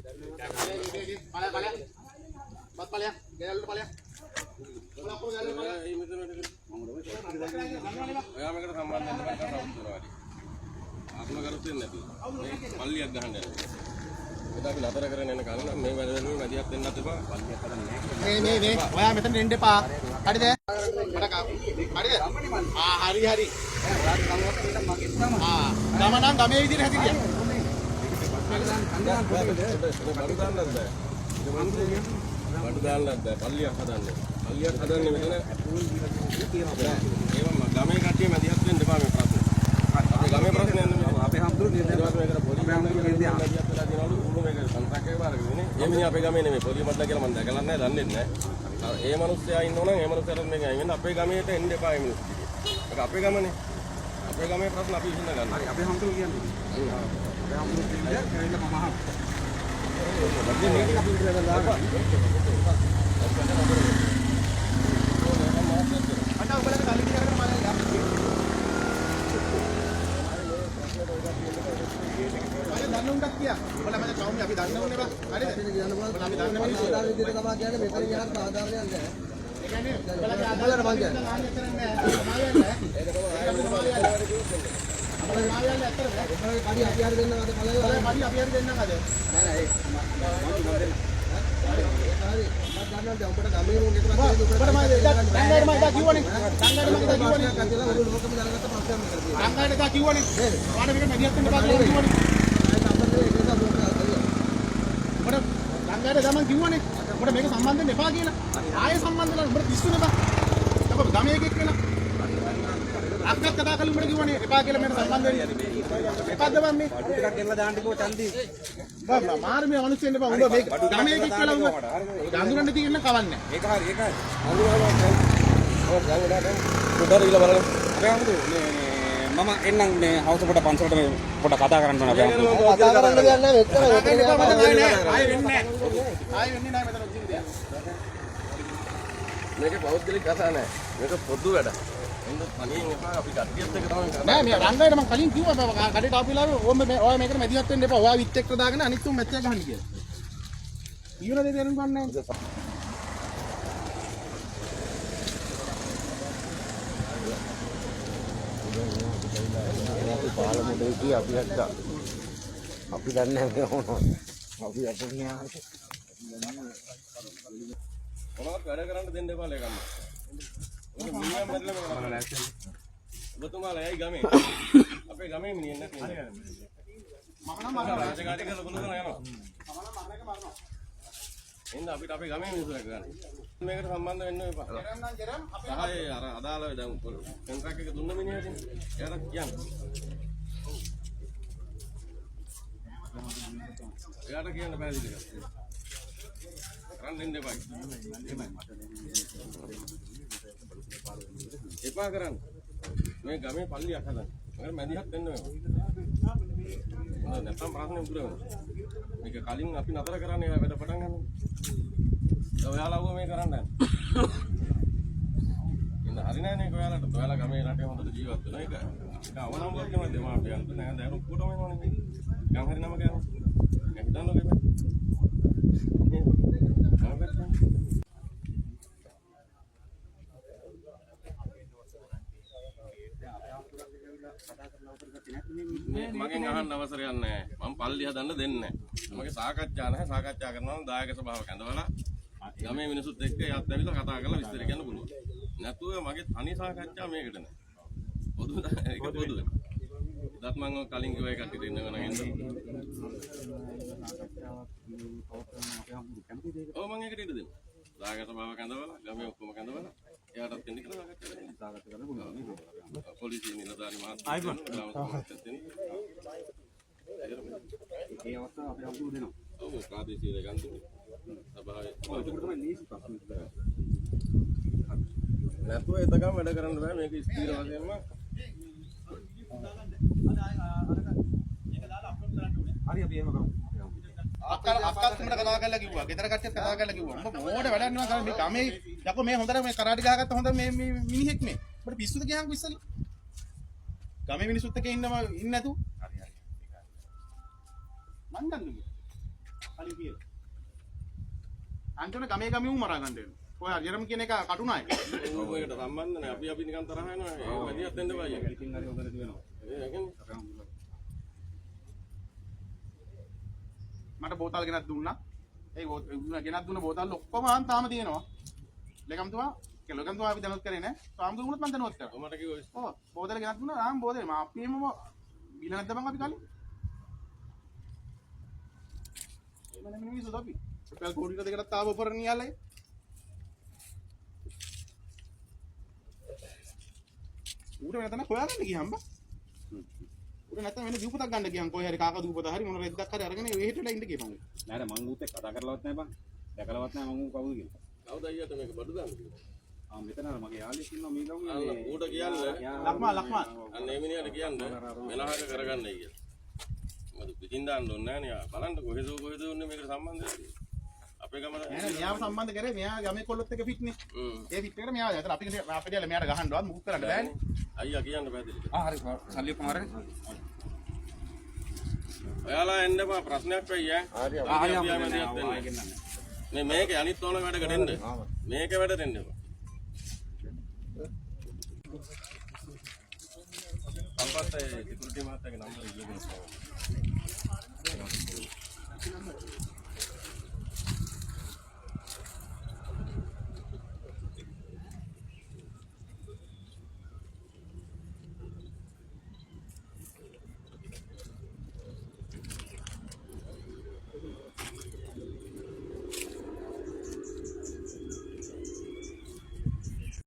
අපි නතර කරගෙන යන කලින් මේ වැඩවලින් වැඩියක් දෙන්නත් එපා. මේ ඔයා මෙතන එන්න එපා. හරිද? හරිද? හරි හරි. ගම නම් ගමේ විදිහට හැදිරියා. බඩු දාන්නත් බෑ. බඩු දාන්නත් බෑ. පල්ලියක් හදන්නේ. පල්ලියක් හදන්නේ මෙතන. ඒවම ගමේ කට්ටිය මැදිහත් වෙන්න එපා මේ ප්‍රශ්නේ. අපේ ගමේ ප්‍රශ්නේ නෑ. අපේ හැමදෙරු නිර්දේශ මේකට පොඩි හැමදෙරු නිර්දේශ මැදිහත් වෙලා දිනවලු උණු මේක සංසක්කේ බාරගෙන. ඒ මිනිහ අපේ ගමේ නෙමෙයි. පොඩි මඩ කියලා මම දැකලා නැහැ, දන්නේ නැහැ. ඒ මිනිස්සයා ඉන්නෝ නම් ඒ මිනිස්සයාට මේක අයින් වෙන්න අපේ ගමේට එන්න එපා මේ මිනිස්සු. ඒක අපේ ගමනේ. අපේ ගමේ ප්‍රශ්න අපි ඉන්න ගන්න. හරි අපේ හැමදෙරු කියන්නේ. අපේ හැමදෙරු කියන්නේ කියලා මම අහනවා. මේක අපි ඉඳලා දානවා. අන්න ඔයගොල්ලෝ කලින් කරගෙන මම දන්නුම්ටක් කියා. ඔයාලා මම කවුරුද අපි දන්නවනේ බා. හරිද? අපි දන්න මිනිස්සු ආදාර විදිහට තමයි කියන්නේ මෙතන ගියහත් ආදාරයක් නැහැ. ඒ කියන්නේ ඔයාලගේ ආදාරය මම කියන්නේ. කඩි අපි හරි දෙන්නවද කලේ? කඩි අපි හරි දෙන්නවද? නෑ නෑ ඒක හරි. මම දන්නවා ඔබට ගමේ රෝන් එක තමයි ඔබට මම සංගාඩ මම කිව්වනේ. සංගාඩ මම කිව්වනේ. කන්දලා ඔය ලෝකෙම දැනගත්ත ප්‍රශ්නයක් මේ කරේ. සංගාඩ එක කිව්වනේ. ඔයාලා මේක මැදිහත් වෙන්න බෑ කියලා කිව්වනේ. සංගාඩ ගමන් කිව්වනේ. ඔබට මේක සම්බන්ධ වෙන්න එපා කියලා. ආයෙ සම්බන්ධ වෙලා ඔබට පිස්සුනේ බා. ඔබ ගමේ එකෙක් වෙලා. අක්කත් කතා කළා උඹට කිව්වනේ එපා කියලා මට සම්බන්ධ වෙන්න. එපාද බම් මේ? ටිකක් ගෙනලා දාන්න කිව්ව චන්දි. බා මාර මේ මිනිස්සු ඉන්න බා උඹ මේ ගමේ එකෙක් කියලා උඹ. ගඳුරන්න තියෙන්න කවන්නේ. ඒක හරි ඒක හරි. අඳුරනවා. ඔව් ගංගඩට උඩට ගිහලා බලන්න. අපේ අමුතු මේ මම එන්නම් මේ හවුස් පොඩ පන්සලට මේ පොඩ කතා කරන්න ඕන අපේ අමුතු. කතා කරන්න දෙයක් නැහැ මෙතන. ආයෙ වෙන්නේ නැහැ. ආයෙ වෙන්නේ නැහැ මෙතන ඔච්චර දෙයක්. මේක පෞද්ගලික කතා නෑ. මේක පොදු වැඩ. එන්න තනියෙන් එපා අපි කට්ටියත් එක්ක තමයි කරන්නේ. නෑ මේ රංගයට මම කලින් කිව්වා කඩේට ආපු වෙලාවේ ඔය මේකට මැදිහත් වෙන්න එපා. ඔයා විත් එක්ක දාගෙන අනිත් තුන් මැච් එක ගහන්න කියලා. ඊවල දෙන්න දෙන්න ගන්නෑ. පාලම දෙකී අපි හද්දා. අපි දන්නේ නැහැ මොනවා. අපි අපුණිය මොනවද වැඩ කරන්න දෙන්න එපා ලේකම්ම. ඔබ මිනිහා මැදලා මේක කරන්න නැත්තේ. ඔබතුමාලා යයි ගමේ. අපේ ගමේ මිනිහෙක් නැති නේද? මම නම් රාජකාරී කරලා බලන යනවා. මම නම් මරණක මරනවා. එන්න අපිට අපේ ගමේ මිනිස්සු එක්ක ගන්න. මේකට සම්බන්ධ වෙන්න එපා. ජරම් අපේ අර අදාළව දැන් කොන්ට්‍රැක්ට් එක දුන්න මිනිහට එයාට කියන්න. එයාට කියන්න බෑ ඉතින්. කරන් දෙන්න එපා. එපා කරන්න. මේ ගමේ පල්ලියක් හදන්න. මම මැදිහත් වෙන්න ඕන. නැත්තම් ප්‍රශ්නේ උඹ මේක කලින් අපි නතර කරන්නේ වැඩ පටන් ගන්න. ඔයාලව මේ කරන්න යන්න. ඉන්න හරි නෑනේ ඔයාලට. ඔයාලා ගමේ රටේ හොඳට ජීවත් වෙනවා. ඒක අවනම්බුවක් නෙමෙයි දෙමාපියන්ට. නෑ දැන් ඔක්කොටම වෙනවනේ. ගම් හරි නම ගන්න. දැන් හිතන්නකෝ ඉතින්. මගෙන් අහන්න අවසරයක් නැහැ. මම පල්ලි හදන්න දෙන්නේ නැහැ. මගේ සාකච්ඡා නැහැ. සාකච්ඡා කරනවා නම් දායක සභාවක ඇඳවලා ගමේ මිනිස්සුත් එක්ක යත් ඇවිල්ලා කතා කරලා විස්තර කියන්න පුළුවන්. නැතුව මගේ තනි සාකච්ඡා මේකට නැහැ. පොදු ඒක පොදු. දත් මම කලින් කිව්ව එක කට්ටියට ඉන්නව නම් එන්න. ඔව් මම ඒකට ඉඩ දෙනවා. දායක සභාවක ඇඳවලා ගමේ ඔක්කොම ඇඳවලා එයාටත් දෙන්න කියලා සාකච්ඡා කරන්න පුළුවන්. පොලිසිය නිලධාරි මහත්මයා ඒ අවස්ථාව අපේ අමුතු දෙනවා. ඔව් ප්‍රාදේශීය ගන්තුනේ. සභාවේ ඒක තමයි නීති ප්‍රශ්න විතරයි. නැතුව එතකම වැඩ කරන්න බෑ මේක ස්ථීර වශයෙන්ම. හරි අපි එහෙම කරමු. අක්කත් මට කතා කරලා කිව්වා. ගෙදර කට්ටියත් කතා කරලා කිව්වා. උඹ මොඩ වැඩක් නෑ කරන්නේ මේ ගමේ යකෝ මේ හොඳට මේ කරාටි ගහගත්ත හොඳ මේ මිනිහෙක් මේ. උඹට පිස්සුද කියහන්කෝ ඉස්සෙල්ලා. ගමේ මිනිස්සුත් එක්ක ඉන්නේ නැතු. හරි හරි. මං දන්නේ. කලින් කියලා. අන්තිමට ගමේ ගමේ මරා ගන්න වෙනවා. ඔය ජෙරම් කියන එක කටුනායි. ඔව් ඒකට සම්බන්ධ නැහැ. අපි නිකන් තරහ යනවා. ඒ වැඩියක් දෙන්න බෑ. ඉතින් හරි උදේට වෙනවා. ඒ කියන්නේ මට බෝතල් ගෙනත් දුන්නා. ඒ ගෙනත් දුන්න බෝතල් ඔක්කොම තාම තියෙනවා. ලේකම්තුමා ලේකම්තුමා අපි දැනුත් කරේ නෑ. සාමුදුරුත් මම දැනුවත් කරා. මට කිව්වා ඔව් බෝතල් ගෙනත් දුන්නා. ආම් බෝතලේ මම අපිම බිල නැද්ද බං අපි කලින්? ඒ මම මිනිස්සුත් අපි. රුපියල් කෝටි දෙකකට තාම ඔෆර් නියාලේ. උඩ නැතන හොයාගන්න ගියම් බා. උඩ නැත්නම් වෙන දීපතක් ගන්න ගියම් කොහේ හරි කාක දීපත හරි මොන රෙද්දක් හරි අරගෙන ඒ හෙටලා ඉන්න ගියපන්. නෑ නෑ මං ඌත් එක්ක කතා කරලවත් නෑ බං. දැකලවත් නෑ මං ඌ කවුද කියලා. කවුද අයියට මේක බඩු දාන්නේ කියලා. ආ මෙතන අර මගේ යාළුවෙක් ඉන්නවා මේ ගමේ. අන්න ඌට කියන්නේ ලක්මා අන්න ඒ මිනිහට කියන්නේ වෙනහක කරගන්නයි කියලා. මොකද පිටින් දාන්න ඕනේ නෑ නේ. බලන්න කොහෙද උන්නේ මේකට සම්බන්ධයි. අපේ ගමන නෑ මෙයාව සම්බන්ධ කරේ මෙයා ගමේ කොල්ලොත් එක්ක ෆිට්නේ. ඒ ෆිට් එකට මෙයාව දැන් අපි අපිට මෙයාට ගහන්නවත් මුකුත් කරන්න බෑනේ. අයියා කියන්න පැහැදිලිද? ආ හරි සල්ලි ඔක්කොම අරගෙන. ඔයාලා එන්නපා ප්‍රශ්නයක් වෙයි ඈ. මේක අනිත් ඕන වැඩකට එන්න. මේක වැඩට එන්න එපා. සම්පත් සිකියුරිටි මහත්තයාගේ නම්බර ඉල්ලගෙන ඉන්නවා.